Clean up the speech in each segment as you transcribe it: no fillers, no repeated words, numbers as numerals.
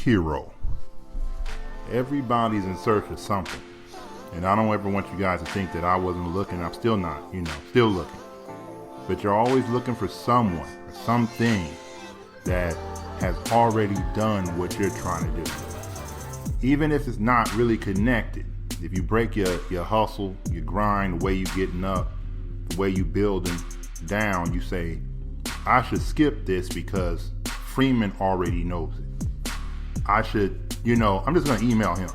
hero. Everybody's in search of something. And I don't ever want you guys to think that I wasn't looking. I'm still not, still looking. But you're always looking for someone or something that has already done what you're trying to do. Even if it's not really connected. If you break your hustle, your grind, the way you getting up, the way you building down, you say, I should skip this because Freeman already knows it. I should, I'm just going to email him.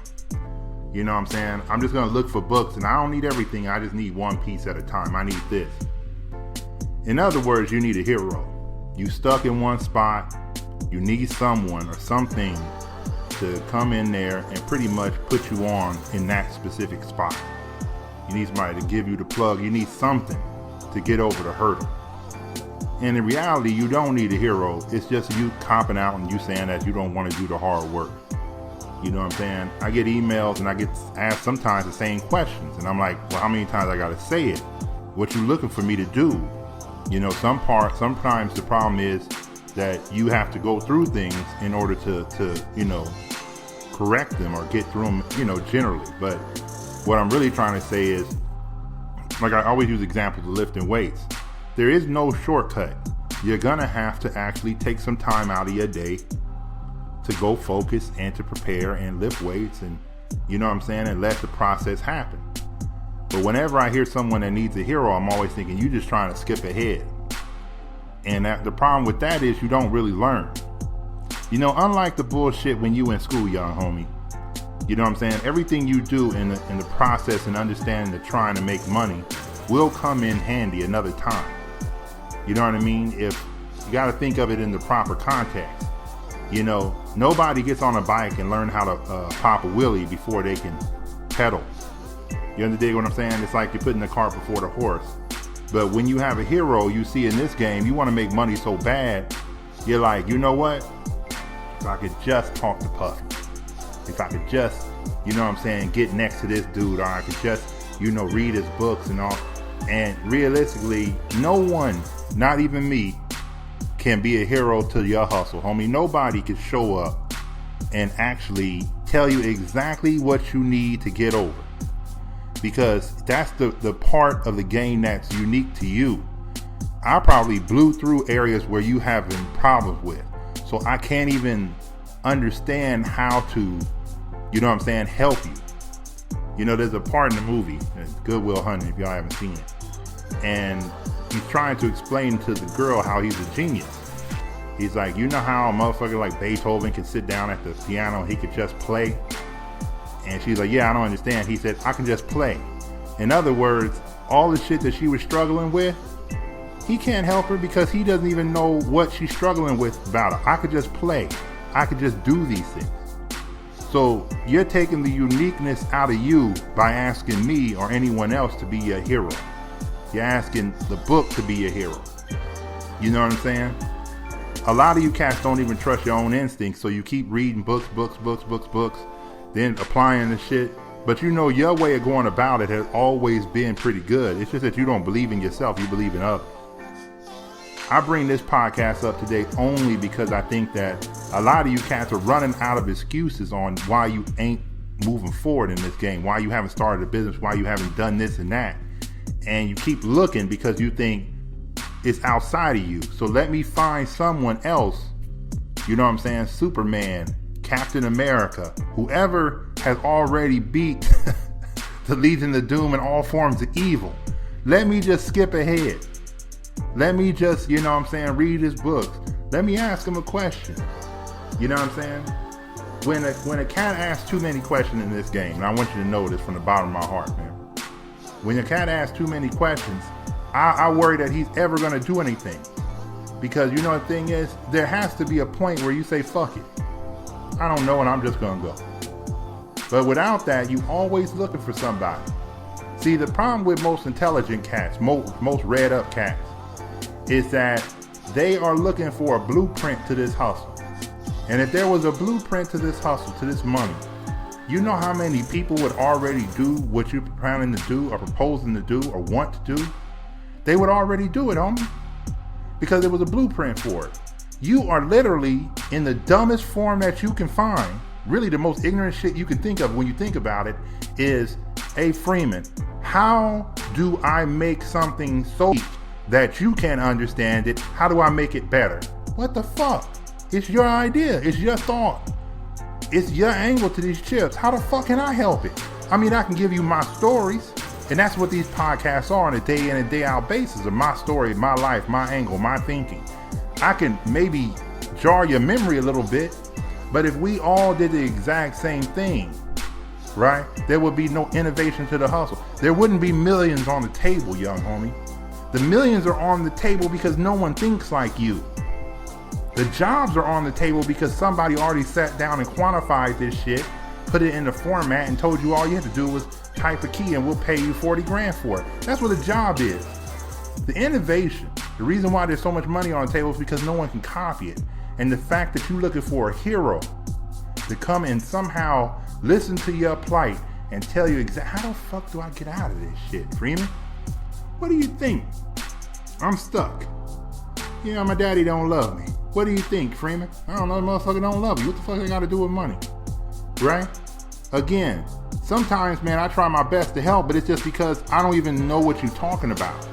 You know what I'm saying? I'm just going to look for books, and I don't need everything. I just need one piece at a time. I need this. In other words, you need a hero. You stuck in one spot. You need someone or something to come in there and pretty much put you on in that specific spot. You need somebody to give you the plug. You need something to get over the hurdle. And in reality, you don't need a hero. It's just you copping out and you saying that you don't want to do the hard work. You know what I'm saying? I get emails and I get asked sometimes the same questions. And I'm like, well, how many times I got to say it? What you looking for me to do? Sometimes the problem is that you have to go through things in order to correct them or get through them, generally. But what I'm really trying to say is, like I always use examples of lifting weights. There is no shortcut. You're going to have to actually take some time out of your day to go focus and to prepare and lift weights and, and let the process happen. But whenever I hear someone that needs a hero, I'm always thinking, you just trying to skip ahead. And the problem with that is you don't really learn. Unlike the bullshit when you in school, young homie, you know what I'm saying? Everything you do in the process and understanding the trying to make money will come in handy another time. You know what I mean? If you got to think of it in the proper context. Nobody gets on a bike and learn how to pop a wheelie before they can pedal. You understand what I'm saying? It's like you're putting the cart before the horse. But when you have a hero, you see in this game, you want to make money so bad, you're like, you know what? If I could just talk to Puffy. If I could just, get next to this dude, or I could just, read his books and all. And realistically, no one, not even me, can be a hero to your hustle, homie. Nobody can show up and actually tell you exactly what you need to get over. Because that's the part of the game that's unique to you. I probably blew through areas where you having problems with. So I can't even understand how to, help you. There's a part in the movie, Good Will Hunting, if y'all haven't seen it. And he's trying to explain to the girl how he's a genius. He's like, how a motherfucker like Beethoven can sit down at the piano and he could just play? And she's like, yeah, I don't understand. He said, I can just play. In other words, all the shit that she was struggling with, he can't help her because he doesn't even know what she's struggling with about her. I could just play. I could just do these things. So you're taking the uniqueness out of you by asking me or anyone else to be your hero. You're asking the book to be your hero. You know what I'm saying? A lot of you cats don't even trust your own instincts, so you keep reading books, then applying the shit. But your way of going about it has always been pretty good. It's just that you don't believe in yourself, you believe in others. I bring this podcast up today only because I think that a lot of you cats are running out of excuses on why you ain't moving forward in this game, why you haven't started a business, why you haven't done this and that. And you keep looking because you think it's outside of you. So let me find someone else, Superman, Captain America, whoever has already beat the Legion of Doom and all forms of evil. Let me just skip ahead. Let me just, read his books. Let me ask him a question. You know what I'm saying? When a cat asks too many questions in this game, and I want you to know this from the bottom of my heart, man. When a cat asks too many questions, I worry that he's ever going to do anything. Because the thing is, there has to be a point where you say, fuck it. I don't know, and I'm just going to go. But without that, you always looking for somebody. See, the problem with most intelligent cats, most read up cats, is that they are looking for a blueprint to this hustle. And if there was a blueprint to this hustle, to this money, you know how many people would already do what you're planning to do or proposing to do or want to do? They would already do it, homie. Because there was a blueprint for it. You are literally in the dumbest form that you can find. Really, the most ignorant shit you can think of when you think about it is, hey, Freeman, how do I make something so that you can understand it? How do I make it better? What the fuck? It's your idea. It's your thought. It's your angle to these chips. How the fuck can I help it? I mean, I can give you my stories, and that's what these podcasts are on a day in and day out basis of my story, my life, my angle, my thinking. I can maybe jar your memory a little bit, but if we all did the exact same thing, right, there would be no innovation to the hustle. There wouldn't be millions on the table, young homie. The millions are on the table because no one thinks like you. The jobs are on the table because somebody already sat down and quantified this shit, put it in the format, and told you all you had to do was type a key and we'll pay you 40 grand for it. That's what a job is. The innovation, the reason why there's so much money on the table is because no one can copy it. And the fact that you're looking for a hero to come and somehow listen to your plight and tell you exactly, how the fuck do I get out of this shit, Freeman? What do you think? I'm stuck. Yeah, my daddy don't love me. What do you think, Freeman? I don't know, the motherfucker don't love you. What the fuck I got to do with money? Right? Again, sometimes, man, I try my best to help, but it's just because I don't even know what you're talking about.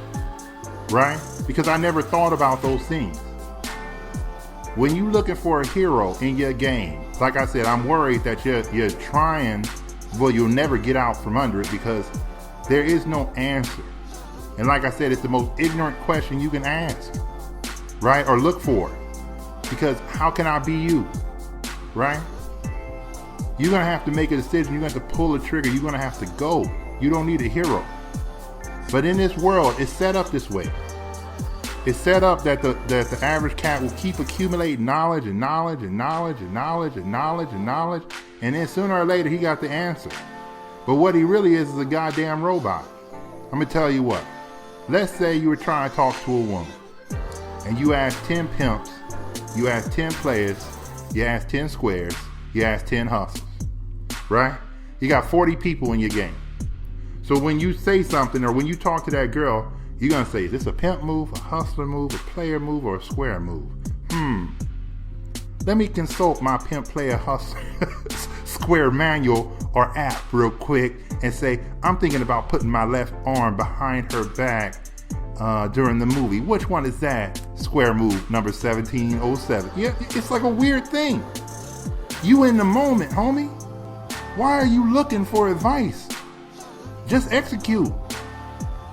Right? Because I never thought about those things. When you're looking for a hero in your game, like I said, I'm worried that you're trying, well, you'll never get out from under it because there is no answer. And like I said, it's the most ignorant question you can ask, right? Or look for. Because how can I be you, right? You're going to have to make a decision. You're going to have to pull a trigger. You're going to have to go. You don't need a hero. But in this world, it's set up this way. It's set up that the average cat will keep accumulating knowledge and knowledge and knowledge and knowledge and knowledge and knowledge. And then sooner or later, he got the answer. But what he really is a goddamn robot. I'm going to tell you what. Let's say you were trying to talk to a woman. And you asked 10 pimps. You asked 10 players. You asked 10 squares. You asked 10 hustlers. Right? You got 40 people in your game. So when you say something or when you talk to that girl, you're going to say, is this a pimp move, a hustler move, a player move, or a square move? Let me consult my pimp, player, hustler, square manual or app real quick and say, I'm thinking about putting my left arm behind her back during the movie. Which one is that? Square move number 1707. Yeah, it's like a weird thing. You in the moment, homie. Why are you looking for advice? Just execute.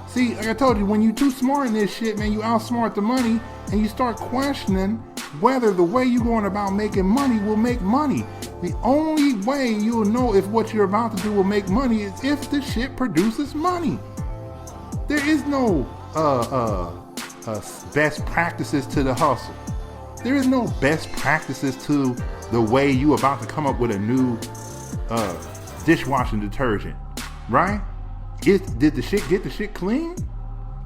See, like I told you, when you too smart in this shit, man, you outsmart the money and you start questioning whether the way you're going about making money will make money. The only way you'll know if what you're about to do will make money is if the shit produces money. There is no best practices to the hustle. There is no best practices to the way you about to come up with a new dishwashing detergent, right? Did the shit get the shit clean?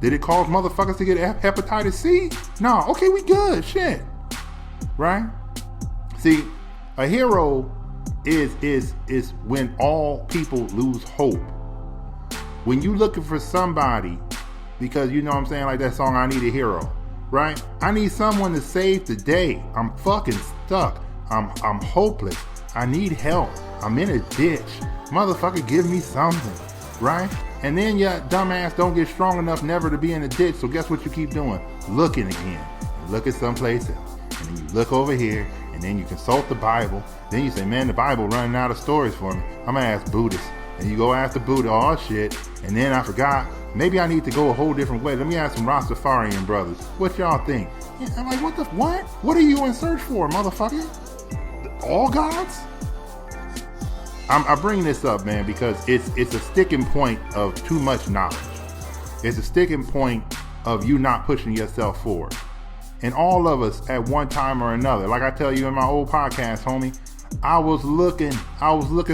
Did it cause motherfuckers to get hepatitis C? No, okay, we good, shit. Right? See, a hero is when all people lose hope. When you looking for somebody, because you know what I'm saying, like that song, I Need a Hero, right? I need someone to save the day. I'm fucking stuck. I'm hopeless. I need help. I'm in a ditch. Motherfucker, give me something. Right? And then your dumbass don't get strong enough never to be in a ditch. So guess what you keep doing? Looking again. You look at someplace else. And then you look over here. And then you consult the Bible. Then you say, man, the Bible running out of stories for me. I'm going to ask Buddhists. And you go ask the Buddha, oh shit. And then I forgot. Maybe I need to go a whole different way. Let me ask some Rastafarian brothers. What y'all think? Yeah, I'm like, what? What are you in search for, motherfucker? All gods? I bring this up, man, because it's a sticking point of too much knowledge. It's a sticking point of you not pushing yourself forward. And all of us at one time or another, like I tell you in my old podcast, homie, I was looking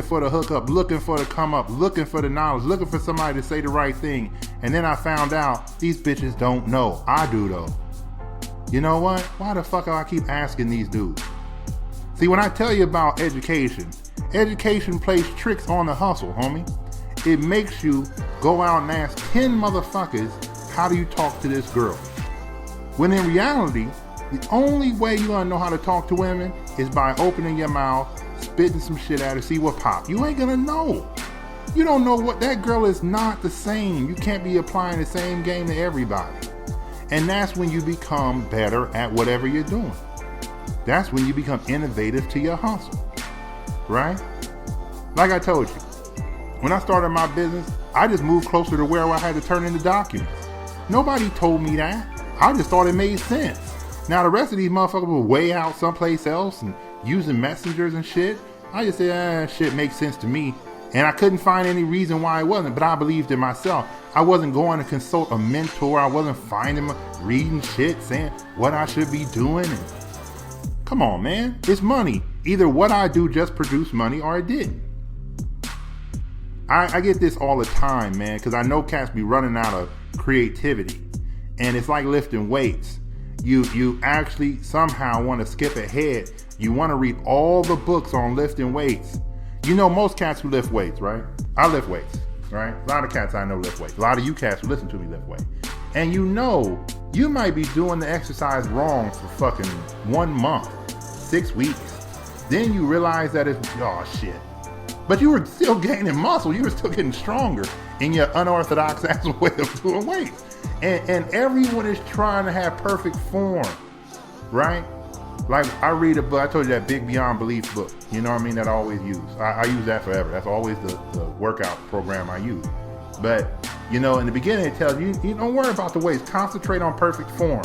for the hookup, looking for the come up, looking for the knowledge, looking for somebody to say the right thing. And then I found out these bitches don't know. I do though. You know what? Why the fuck do I keep asking these dudes? See, when I tell you about education plays tricks on the hustle, homie. It makes you go out and ask 10 motherfuckers, how do you talk to this girl? When in reality, The only way you gonna know how to talk to women is by opening your mouth, spitting some shit at her, see what pop. You ain't gonna know. You don't know what that girl is not the same. You can't be applying the same game to everybody. And that's when you become better at whatever you're doing. That's when you become innovative to your hustle, right? Like I told you, when I started my business, I just moved closer to where I had to turn in the documents. Nobody told me that. I just thought it made sense. Now the rest of these motherfuckers were way out someplace else and using messengers and shit. I just said, shit makes sense to me. And I couldn't find any reason why it wasn't, but I believed in myself. I wasn't going to consult a mentor. I wasn't finding, reading shit, saying what I should be doing. And come on, man. It's money. Either what I do just produced money or it didn't. I get this all the time, man, because I know cats be running out of creativity. And it's like lifting weights. You actually somehow want to skip ahead. You want to read all the books on lifting weights. You know most cats who lift weights, right? I lift weights, right? A lot of cats I know lift weights. A lot of you cats who listen to me lift weights. And you know, you might be doing the exercise wrong for fucking 1 month, 6 weeks. Then you realize that it's, oh shit. But you were still gaining muscle. You were still getting stronger in your unorthodox ass way of doing weights. And everyone is trying to have perfect form, right? Like I read a book, I told you that Big Beyond Belief book, you know what I mean, that I always use. I use that forever. That's always the workout program I use. But, you know, in the beginning it tells you, you don't worry about the weights, concentrate on perfect form.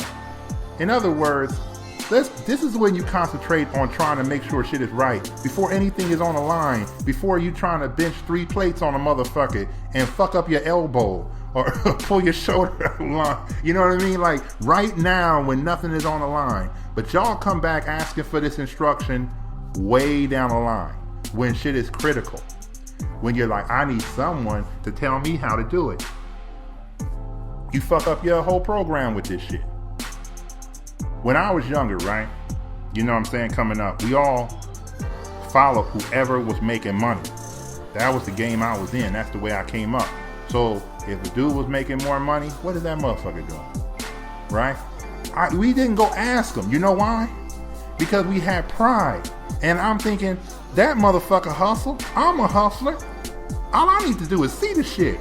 In other words, this is when you concentrate on trying to make sure shit is right, before anything is on the line, before you trying to bench 3 plates on a motherfucker and fuck up your elbow or pull your shoulder out of line. You know what I mean? Like right now when nothing is on the line. But y'all come back asking for this instruction way down the line when shit is critical. When you're like, I need someone to tell me how to do it. You fuck up your whole program with this shit. When I was younger, right? You know what I'm saying? Coming up, we all followed whoever was making money. That was the game I was in. That's the way I came up. So if the dude was making more money, what is that motherfucker doing? Right? We didn't go ask him. You know why? Because we had pride. And I'm thinking, that motherfucker hustle. I'm a hustler. All I need to do is see the shit.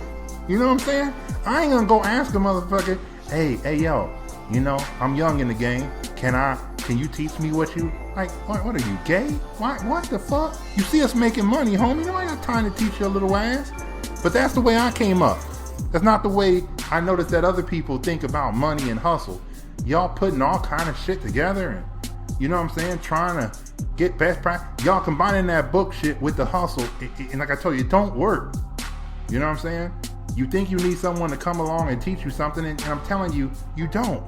You know what I'm saying? I ain't gonna go ask a motherfucker, hey, yo, you know, I'm young in the game. Can you teach me what you, like, what are you, gay? What the fuck? You see us making money, homie. You know, I got time to teach your little ass. But that's the way I came up. That's not the way I noticed that other people think about money and hustle. Y'all putting all kind of shit together and, you know what I'm saying, trying to get best practice. Y'all combining that book shit with the hustle. And like I told you, it don't work. You know what I'm saying? You think you need someone to come along and teach you something, and I'm telling you, you don't.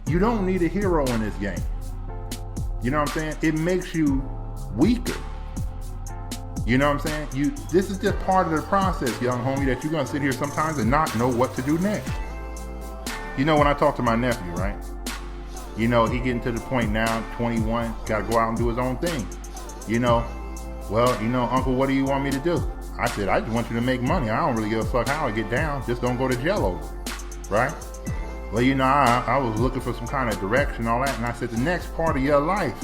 You don't need a hero in this game. You know what I'm saying? It makes you weaker. You know what I'm saying? This is just part of the process, young homie, that you're gonna sit here sometimes and not know what to do next. You know, when I talk to my nephew, right? You know, he getting to the point now, 21, gotta go out and do his own thing. You know, well, you know, uncle, what do you want me to do? I said, I just want you to make money. I don't really give a fuck how I get down. Just don't go to jail over it, right? Well, you know, I was looking for some kind of direction, all that. And I said, the next part of your life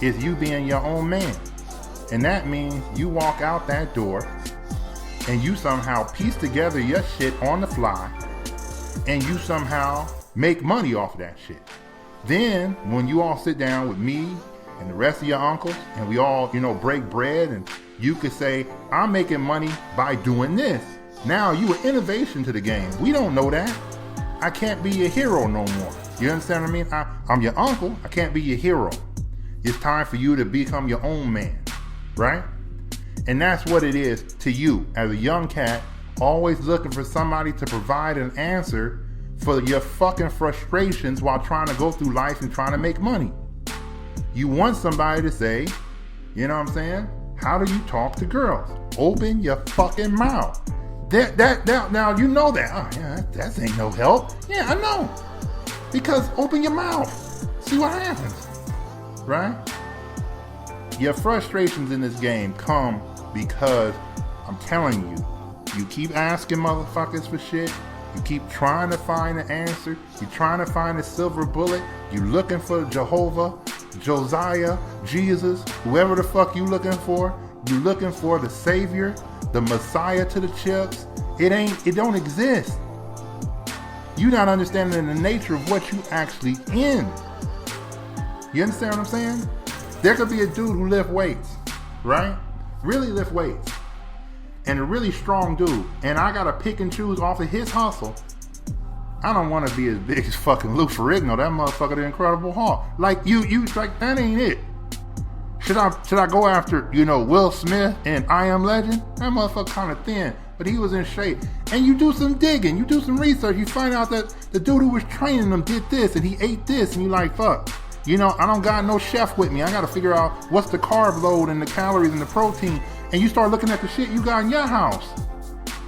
is you being your own man. And that means you walk out that door and you somehow piece together your shit on the fly and you somehow make money off that shit. Then when you all sit down with me and the rest of your uncles and we all, you know, break bread and you could say, I'm making money by doing this. Now you an innovation to the game. We don't know that. I can't be your hero no more. You understand what I mean? I'm your uncle. I can't be your hero. It's time for you to become your own man, right? And that's what it is to you as a young cat, always looking for somebody to provide an answer for your fucking frustrations while trying to go through life and trying to make money. You want somebody to say, you know what I'm saying? How do you talk to girls? Open your fucking mouth. Now you know that. Oh yeah, that ain't no help. Yeah, I know. Because open your mouth. See what happens. Right? Your frustrations in this game come because I'm telling you, you keep asking motherfuckers for shit You keep trying to find the answer. You're trying to find the silver bullet. You looking for Jehovah, Josiah, Jesus, whoever the fuck you looking for. You looking for the Savior, the Messiah to the chips. It don't exist. You not understanding the nature of what you actually in. You understand what I'm saying? There could be a dude who lift weights, right? Really lift weights. And a really strong dude. And I gotta pick and choose off of his hustle. I don't want to be as big as fucking Lou Ferrigno, that motherfucker, the Incredible Hulk. Like you like that ain't it. Should I go after, Will Smith and I Am Legend? That motherfucker kind of thin, but he was in shape. And you do some digging, you do some research, you find out that the dude who was training them did this and he ate this, and you like, fuck. I don't got no chef with me. I got to figure out what's the carb load and the calories and the protein. And you start looking at the shit you got in your house.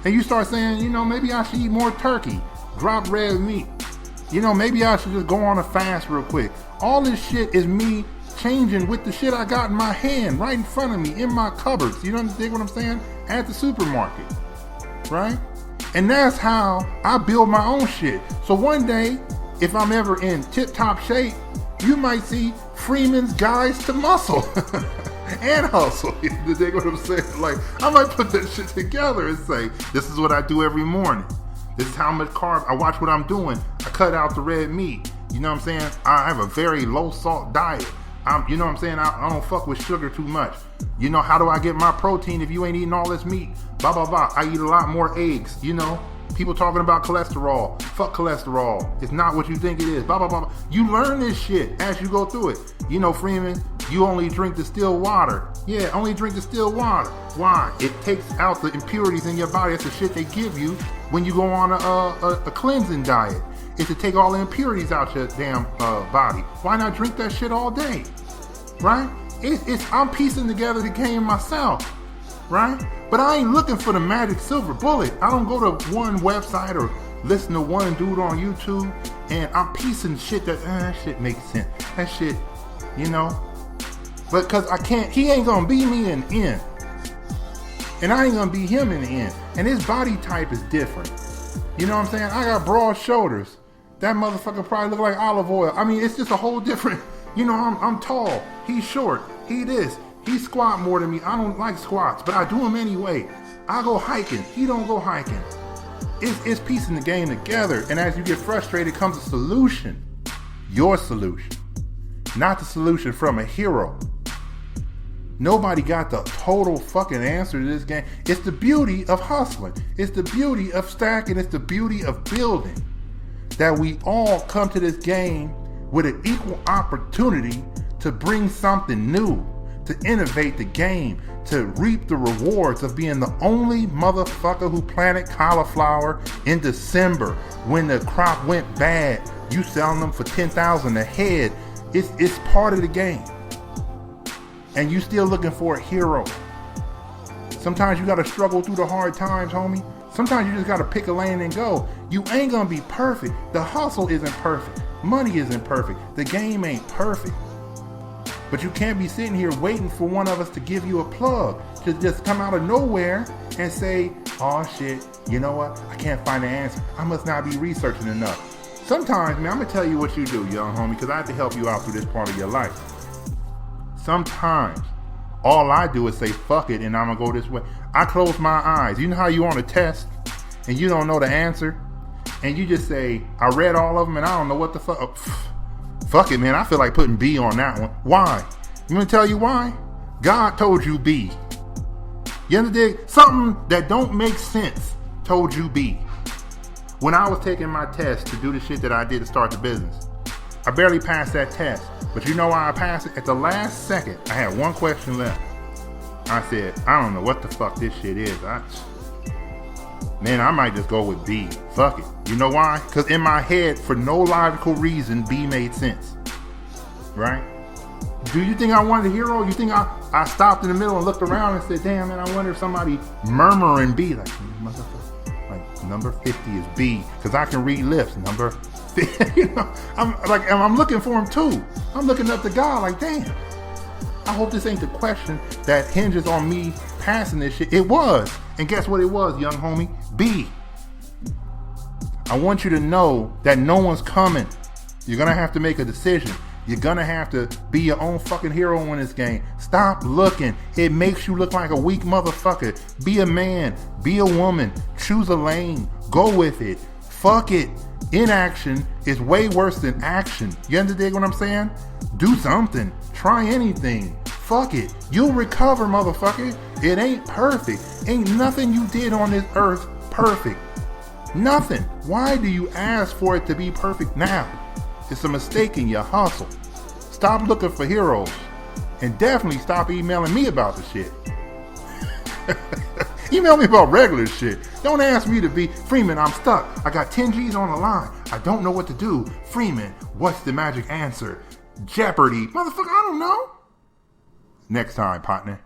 And you start saying, maybe I should eat more turkey, drop red meat. Maybe I should just go on a fast real quick. All this shit is me changing with the shit I got in my hand, right in front of me, in my cupboards. You understand what I'm saying? At the supermarket, right? And that's how I build my own shit. So one day, if I'm ever in tip-top shape, you might see Freeman's Guides to Muscle and Hustle. You dig what I'm saying? Like, I might put that shit together and say, this is what I do every morning. This is how much carb. I watch what I'm doing. I cut out the red meat. You know what I'm saying? I have a very low salt diet. You know what I'm saying? I don't fuck with sugar too much. How do I get my protein if you ain't eating all this meat? Blah, blah, blah. I eat a lot more eggs, People talking about cholesterol. Fuck cholesterol. It's not what you think it is. Blah, blah, blah. You learn this shit as you go through it. Freeman, you only drink distilled water. Yeah, only drink distilled water. Why? It takes out the impurities in your body. That's the shit they give you when you go on a cleansing diet. It's to take all the impurities out your damn body. Why not drink that shit all day? Right? I'm piecing together the game myself. Right? But I ain't looking for the magic silver bullet. I don't go to one website or listen to one dude on YouTube and I'm piecing shit that shit makes sense. That shit, But cause he ain't gonna be me in the end. And I ain't gonna be him in the end. And his body type is different. You know what I'm saying? I got broad shoulders. That motherfucker probably look like olive oil. I mean, it's just a whole different, I'm tall. He's short. He this. He squat more than me. I don't like squats, but I do them anyway. I go hiking. He don't go hiking. It's piecing the game together. And as you get frustrated, comes a solution. Your solution. Not the solution from a hero. Nobody got the total fucking answer to this game. It's the beauty of hustling. It's the beauty of stacking. It's the beauty of building. That we all come to this game with an equal opportunity to bring something new. To innovate the game, to reap the rewards of being the only motherfucker who planted cauliflower in December when the crop went bad. You selling them for $10,000 a head. It's part of the game. And you still looking for a hero. Sometimes you gotta struggle through the hard times, homie. Sometimes you just gotta pick a lane and go. You ain't gonna be perfect. The hustle isn't perfect. Money isn't perfect. The game ain't perfect. But you can't be sitting here waiting for one of us to give you a plug, to just come out of nowhere and say, oh shit, you know what? I can't find the answer. I must not be researching enough. Sometimes, man, I'm gonna tell you what you do, young homie, because I have to help you out through this part of your life. Sometimes, all I do is say, fuck it, and I'm gonna go this way. I close my eyes. You know how you on a test, and you don't know the answer, and you just say, I read all of them, and I don't know what the fuck. Fuck it, man. I feel like putting B on that one. Why? You want to tell you why? God told you B. You understand? Something that don't make sense told you B. When I was taking my test to do the shit that I did to start the business, I barely passed that test. But you know why I passed it? At the last second, I had one question left. I said, I don't know what the fuck this shit is. Man, I might just go with B. Fuck it. You know why? Because in my head, for no logical reason, B made sense. Right? Do you think I wanted a hero? You think I stopped in the middle and looked around and said, damn, man, I wonder if somebody murmuring B. Like, motherfucker, like number 50 is B. Because I can read lips. Number 50. I'm looking for him too. I'm looking up to God like, damn. I hope this ain't the question that hinges on me passing this shit. It was. And guess what it was, young homie? B. I want you to know that no one's coming. You're going to have to make a decision. You're going to have to be your own fucking hero in this game. Stop looking. It makes you look like a weak motherfucker. Be a man. Be a woman. Choose a lane. Go with it. Fuck it. Inaction is way worse than action. You understand what I'm saying? Do something. Try anything. Fuck it. You'll recover, motherfucker. It ain't perfect. Ain't nothing you did on this earth perfect. Nothing. Why do you ask for it to be perfect now? It's a mistake in your hustle. Stop looking for heroes. And definitely stop emailing me about the shit. Email me about regular shit. Don't ask me to be, Freeman, I'm stuck. I got 10 G's on the line. I don't know what to do. Freeman, what's the magic answer? Jeopardy. Motherfucker, I don't know. Next time, partner.